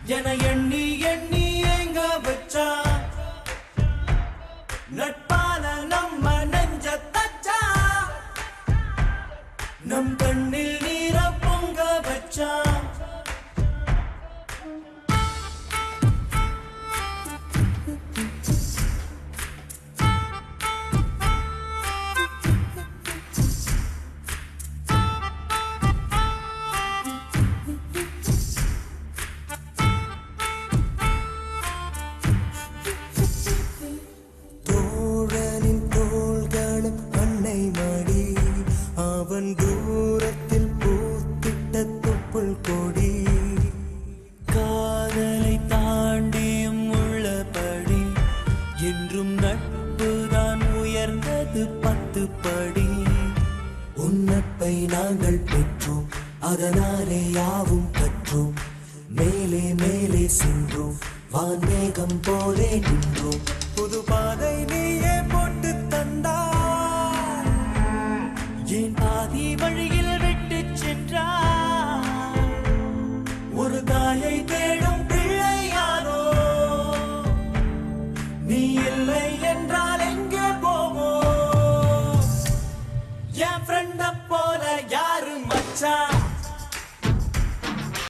என எண்ணி எண்ணி எங்க வச்சா நட்பால நம்ம நெஞ்ச தச்சா நம் கண்ணில் நீர பொங்க வச்சா அவன் தூரத்தில் பூத்திட்ட தொப்புள் கொடி காதலை தாண்டியும் உள்ளபடி என்றும் நட்புதான் உயர்ந்தது 10 படி உன்னப்பை நாங்கள் பெற்றோம் அதனாலே யாவும் கற்றோம் மேலே மேலே சென்றோம் வான்மேகம் போலே நின்றோம் புது பாதை நீயே போட்டு தந்தா என் பாதி வழியில் விட்டு சென்றார் ஒரு தாயை தேடும் பிள்ளையாரோ நீ இல்லை என்றால் எங்கே போவோம் என் ஃப்ரெண்ட போல யாரு மச்சான்